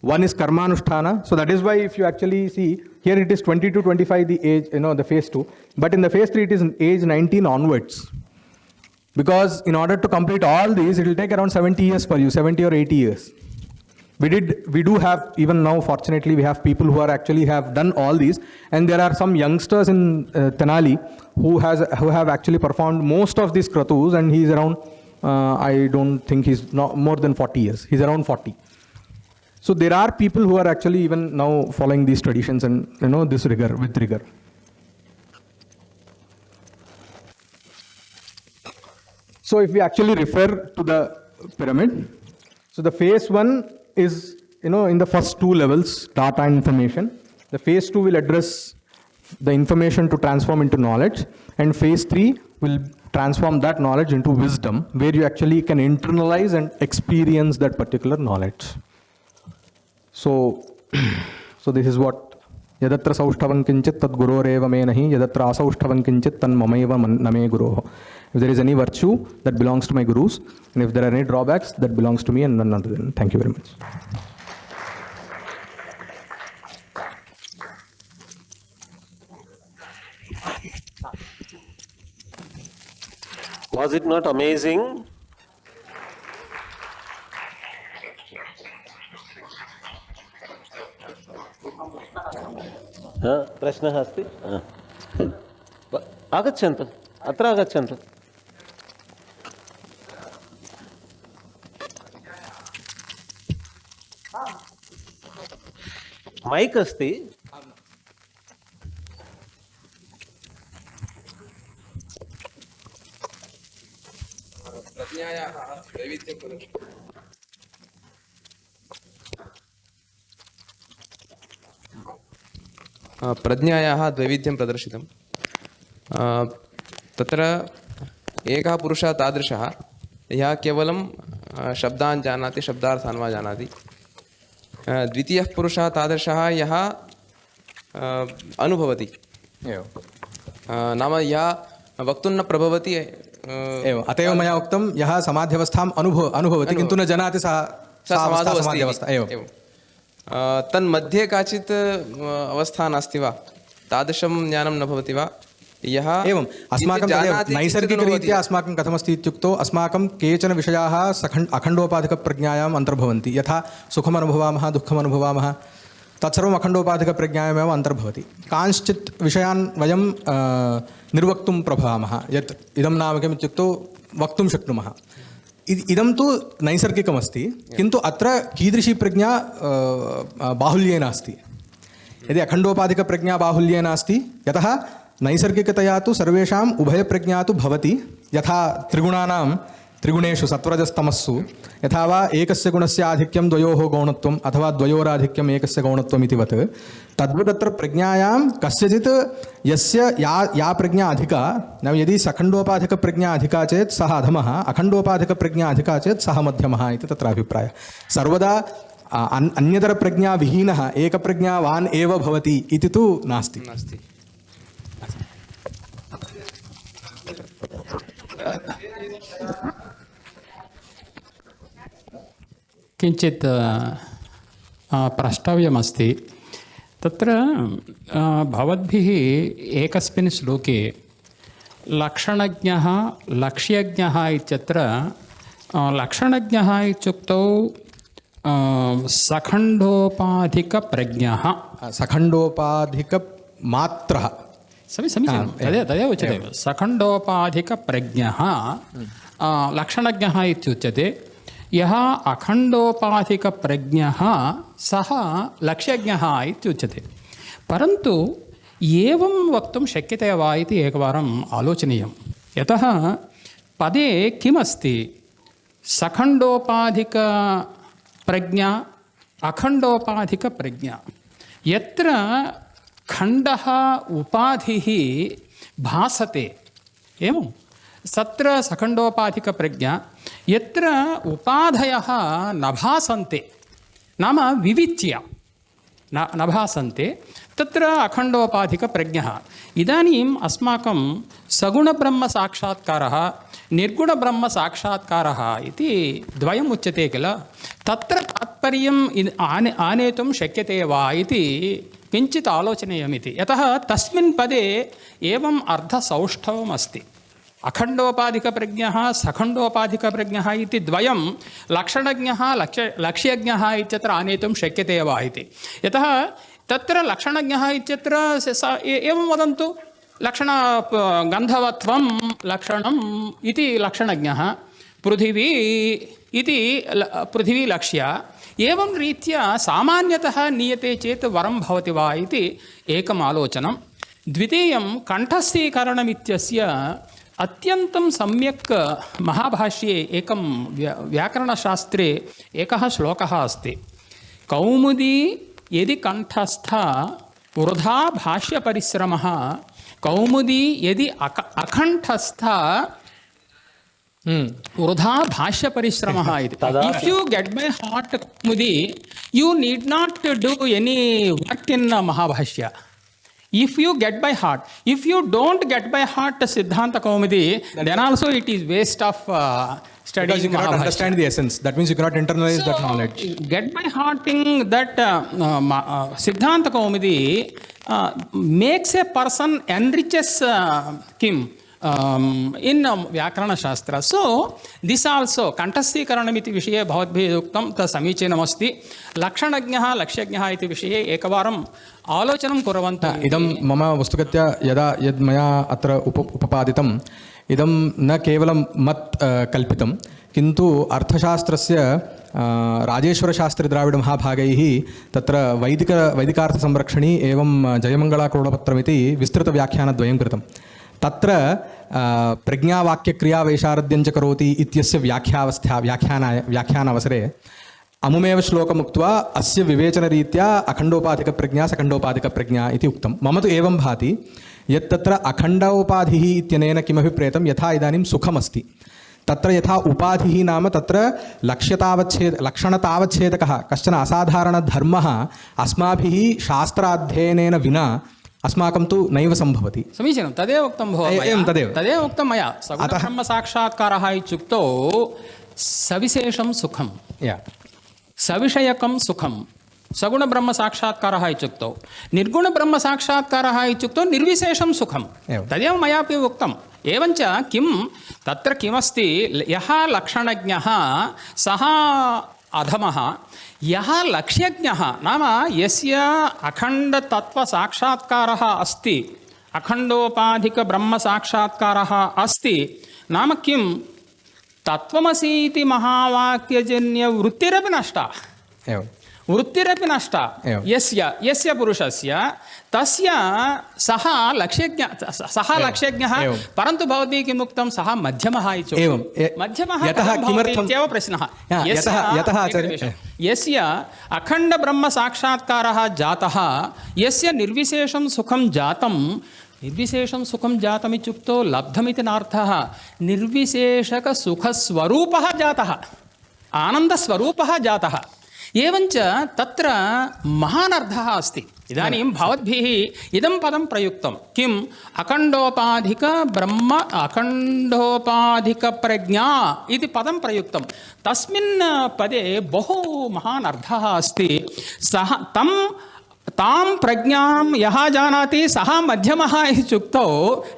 one is Karmanushtana. So that is why if you actually see, here it is 20 to 25 the age, the phase 2. But in the phase 3, it is age 19 onwards. Because in order to complete all these, it will take around 70 years for you, 70 or 80 years. We do have, even now fortunately, we have people who are actually have done all these. And there are some youngsters in Tenali who have actually performed most of these kratus, and he's around, I don't think he's not more than 40 years. He's around 40. So there are people who are actually even now following these traditions and this rigor, with rigor. So if we actually refer to the pyramid, so the phase 1 is, in the first 2 levels, data and information. The phase 2 will address the information to transform into knowledge, and phase 3 will transform that knowledge into wisdom, where you actually can internalize and experience that particular knowledge. So this is what यदत्र सौष्ठवं किंचित् तद्गुरोरेव मे नहि, यदत्र असौष्ठवं किंचित् तन्ममैव न मे गुरोः. If there is any virtue, that belongs to my gurus, and if there are any drawbacks, that belongs to me and none other than. Thank you very much. Was it not amazing? प्रश्नः अस्ति? आगच्छन्तु, अत्र आगच्छन्तु. Mic अस्ति? प्रज्ञायाः द्वैविध्यं प्रदर्शितं. तत्र एकः पुरुषः तादृशः यः केवलं शब्दान् जानाति, शब्दार्थान् वा जानाति. द्वितीयः पुरुषः तादृशः यः अनुभवति, नाम यः वक्तुं न प्रभवति. एवं अतएव मया उक्तं यः समाध्यवस्थाम् अनुभवति किन्तु न जानाति सः समाध्यवस्था. एवं तन्मध्ये काचित् अवस्था नास्ति वा? तादृशं ज्ञानं न भवति वा? यः एवम् अस्माकं नैसर्गिकरीत्या अस्माकं कथमस्ति इत्युक्तौ अस्माकं केचन विषयाः अखण्डोपाधिकप्रज्ञायाम् अन्तर्भवन्ति. यथा सुखम् अनुभवामः, दुःखम् अनुभवामः, तत्सर्वम् अखण्डोपाधिकप्रज्ञायामेव अन्तर्भवति. कांश्चित् विषयान् वयं निर्वक्तुं प्रभवामः, यत् इदं नाम किम् इत्युक्तौ वक्तुं शक्नुमः. इदं तु नैसर्गिकमस्ति, किन्तु अत्र कीदृशी प्रज्ञा बाहुल्येन अस्ति. यदि अखण्डोपाधिकप्रज्ञा बाहुल्येन अस्ति, यतः नैसर्गिकतया तु सर्वेषाम् उभयप्रज्ञा तु भवति. यथा त्रिगुणेषु सत्वरजस्तमस्सु यथा वा एकस्य गुणस्य आधिक्यं द्वयोः गौणत्वम् अथवा द्वयोराधिक्यम् एकस्य गौणत्वम् इतिवत्, तद्वदत्र प्रज्ञायां कस्यचित् यस्य या प्रज्ञा अधिका, नाम यदि सखण्डोपाधिकप्रज्ञा अधिका चेत् सः अधमः, अखण्डोपाधिकप्रज्ञा अधिका चेत् सः मध्यमः इति तत्र अभिप्रायः. सर्वदा अन्यतरप्रज्ञाविहीनः एकप्रज्ञावान् एव भवति इति तु नास्ति. किञ्चित् प्रष्टव्यमस्ति. तत्र भवद्भिः एकस्मिन् श्लोके लक्षणज्ञः लक्ष्यज्ञः इत्यत्र लक्षणज्ञः इत्युक्तौ सखण्डोपाधिकप्रज्ञः, सखण्डोपाधिकमात्रः. समीचीनं, तदेव उच्यते. सखण्डोपाधिकप्रज्ञः लक्षणज्ञः इत्युच्यते. यः अखण्डोपाधिकप्रज्ञः सः लक्ष्यज्ञः इत्युच्यते. परन्तु एवं वक्तुं शक्यते वा इति एकवारम् आलोचनीयं. यतः पदे किमस्ति? सखण्डोपाधिकप्रज्ञा, अखण्डोपाधिकप्रज्ञा. यत्र खण्डः उपाधिः भासते, एवं तत्र सखण्डोपाधिकप्रज्ञा. यत्र उपाधयः न भासन्ते, नाम विविच्य न भासन्ते, तत्र अखण्डोपाधिकप्रज्ञः. इदानीम् अस्माकं सगुणब्रह्मसाक्षात्कारः, निर्गुणब्रह्मसाक्षात्कारः इति द्वयम् उच्यते किल. तत्र तात्पर्यम् आनेतुं शक्यते वा इति किञ्चित् आलोचनीयमिति. यतः तस्मिन् पदे एवम् अर्धसौष्ठवम् अस्ति. अखण्डोपाधिकप्रज्ञः सखण्डोपाधिकप्रज्ञः इति द्वयं लक्षणज्ञः लक्ष्यज्ञः इत्यत्र आनेतुं शक्यते वा इति. यतः तत्र लक्षणज्ञः इत्यत्र एवं वदन्तु, लक्षण गन्धवत्वं लक्षणम् इति लक्षणज्ञः, पृथिवी इति पृथिवी लक्ष्या. एवं रीत्या सामान्यतः नीयते चेत् वरं भवति वा इति एकम् आलोचनं. द्वितीयं कण्ठस्थीकरणमित्यस्य अत्यन्तं सम्यक् महाभाष्ये एकं व्याकरणशास्त्रे एकः श्लोकः अस्ति. कौमुदी यदि कण्ठस्था वृथा भाष्यपरिश्रमः, कौमुदी यदि अकण्ठस्था వృధా భాష్య పరిశ్రమः ఇది. If you get by heart Kaumudi you need not do any work in Mahabhashya. If you get by heart, if you don't get by heart Siddhāntakaoumudī, then also it is waste of studying. Because you cannot understand the essence. That means you cannot internalize that knowledge. Get by hearting that Siddhāntakaoumudī makes a person enriches Kim in Vyakarana Shastra. So this also kantasthikaranamiti विषये भवद्भिः उक्तं तत् समीचीनमस्ति. लक्षणज्ञः लक्ष्यज्ञः इति विषये एकवारम् आलोचनं कुर्वन्तु. इदं मम वस्तुगत्या यद् मया अत्र उपपादितम् इदं न केवलं मत् कल्पितं किन्तु अर्थशास्त्रस्य राजेश्वरशास्त्रीद्राविडमहाभागैः तत्र वैदिकार्थसंरक्षणी एवं जयमङ्गलाक्रोडपत्रमिति विस्तृतव्याख्यानद्वयं कृतं. तत्र प्रज्ञावाक्यक्रियावैशारद्यञ्च करोति इत्यस्य व्याख्यानावसरे अमुमेव श्लोकमुक्त्वा अस्य विवेचनरीत्या अखण्डोपाधिकप्रज्ञा सकण्डोपाधिकप्रज्ञा इति उक्तं. मम तु एवं भाति यत् तत्र अखण्डोपाधिः इत्यनेन किमपि प्रेतं यथा इदानीं सुखमस्ति तत्र यथा उपाधिः नाम तत्र लक्षणतावच्छेदकः कश्चन असाधारणधर्मः अस्माभिः शास्त्राध्ययनेन विना अस्माकं तु नैव सम्भवति. समीचीनं तदेव उक्तं भवति. तदेव उक्तं मया. सगुणब्रह्मसाक्षात्कारः इत्युक्तौ सविशेषं सुखं सविषयकं सुखं सगुणब्रह्मसाक्षात्कारः इत्युक्तौ निर्गुणब्रह्मसाक्षात्कारः इत्युक्तौ निर्विशेषं सुखं. तदेव मयापि उक्तम्. एवञ्च किं तत्र किमस्ति यः लक्षणज्ञः सः अधमः यः लक्ष्यज्ञः नाम यस्य अखण्डतत्त्वसाक्षात्कारः अस्ति अखण्डोपाधिकब्रह्मसाक्षात्कारः अस्ति नाम किं तत्त्वमसि इति महावाक्यजन्यवृत्तिरपि नष्टा. वृत्तिरपि नष्टा यस्य पुरुषस्य तस्य सः लक्ष्यज्ञः परन्तु भवद्भिः किम् उक्तं सः मध्यमः इत्येवं मध्यमः इत्येव प्रश्नः. यस्य अखण्डब्रह्मसाक्षात्कारः जातः यस्य निर्विशेषं सुखं जातं निर्विशेषं सुखं जातमित्युक्तौ लब्धमिति नार्थः निर्विशेषकसुखस्वरूपः जातः आनन्दस्वरूपः जातः. एवञ्च तत्र महान् अर्थः अस्ति. इदानीं भवद्भिः इदं पदं प्रयुक्तं किम् अखण्डोपाधिकप्रज्ञा इति पदं प्रयुक्तं. तस्मिन् पदे बहु महान् अर्थः अस्ति. सः तां प्रज्ञां यः जानाति सः मध्यमः इत्युक्तौ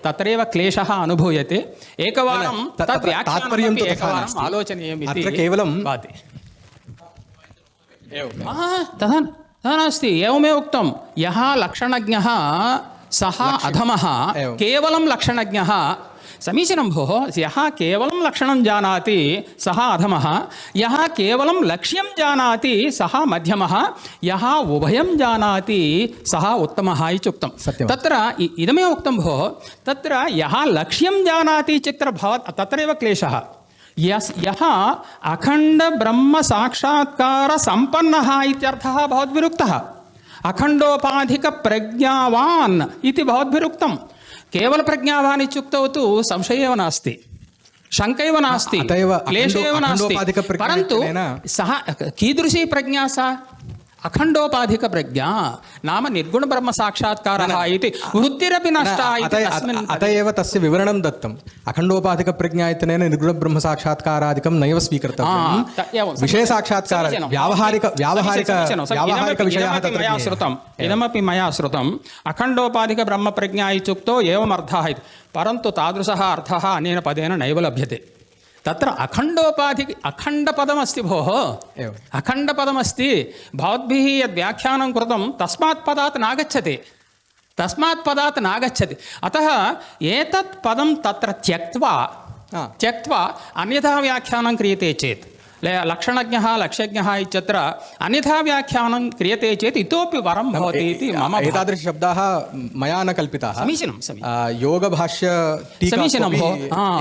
तत्रैव क्लेशः अनुभूयते. एकवारं तत् व्याख्यानमपि एकवारम् आलोचनीयम् इति केवलं भाति. तथा नास्ति. एवमेव उक्तं यः लक्षणज्ञः सः अधमः केवलं लक्षणज्ञः. समीचीनं भोः. यः केवलं लक्षणं जानाति सः अधमः यः केवलं लक्ष्यं जानाति सः मध्यमः यः उभयं जानाति सः उत्तमः इत्युक्तं. तत्र इदमेव उक्तं भोः. तत्र यः लक्ष्यं जानाति चेत् तत्रैव क्लेशः. यः अखण्डब्रह्मसाक्षात्कारसम्पन्नः इत्यर्थः भवद्भिरुक्तः अखण्डोपाधिकप्रज्ञावान् इति भवद्भिरुक्तं. केवलप्रज्ञावान् इत्युक्तौ तु संशयः एव नास्ति शङ्का एव नास्ति क्लेशः एव नास्ति. परन्तु सः कीदृशी प्रज्ञा सा अखण्डोपाधिकप्रज्ञा नाम निर्गुणब्रह्मसाक्षात्कारः इति वृत्तिरपि नष्टा. अत एव तस्य विवरणं दत्तम्. अखण्डोपाधिकप्रज्ञा इत्यनेन निर्गुणब्रह्मसाक्षात्कारादिकं नैव स्वीकर्तव्यं. विषयसाक्षात्कारः व्यावहारिकविषयाः इदमपि मया श्रुतम्. अखण्डोपाधिकब्रह्मप्रज्ञा इत्युक्तौ एवम् अर्थः इति. परन्तु तादृशः अर्थः अनेन पदेन नैव लभ्यते. तत्र अखण्डपदमस्ति भोः. अखण्डपदमस्ति. भवद्भिः यद् व्याख्यानं कृतं तस्मात् पदात् नागच्छति. अतः एतत् पदं तत्र त्यक्त्वा अन्यथा व्याख्यानं क्रियते चेत् लक्षणज्ञः लक्ष्यज्ञः इत्यत्र अन्यथा व्याख्यानं क्रियते चेत् इतोपि वरं भवति इति मम. एतादृशशब्दाः मया न कल्पिताः. समीचीनं. योगभाष्य समीचीनं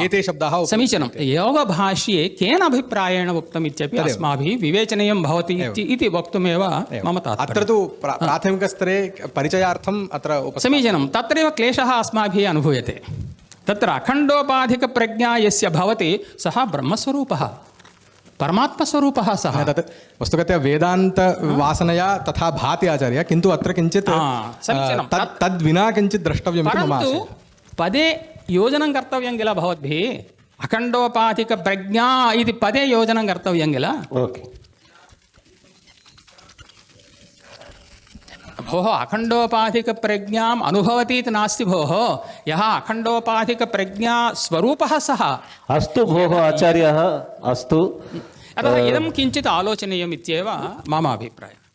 एते शब्दाः समीचीनं. योगभाष्ये केन अभिप्रायेण उक्तम् इत्यपि अस्माभिः विवेचनीयं भवति इति वक्तुमेव मम तात्पर्यम्. अत्र तु प्राथमिकस्तरे परिचयार्थम् अत्र समीचीनं. तत्रैव क्लेशः अस्माभिः अनुभूयते. तत्र अखण्डोपाधिकप्रज्ञा यस्य भवति सः ब्रह्मस्वरूपः परमात्मस्वरूपः सः तत् वस्तुतः वेदान्तवासनया तथा भाति आचार्य किन्तु अत्र किञ्चित् समीचीनं तद्विना किञ्चित् द्रष्टव्यम् इति मम परन्तु आशयः पदे योजनं कर्तव्यं किल भवद्भिः अखण्डोपाधिकप्रज्ञा इति पदे योजनं कर्तव्यं किल ओके भोः अखण्डोपाधिकप्रज्ञाम् अनुभवति इति नास्ति भोः यः अखण्डोपाधिकप्रज्ञा स्वरूपः सः अस्तु भोः आचार्यः अस्तु अतः इदं किञ्चित् आलोचनीयम् इत्येव मम अभिप्रायः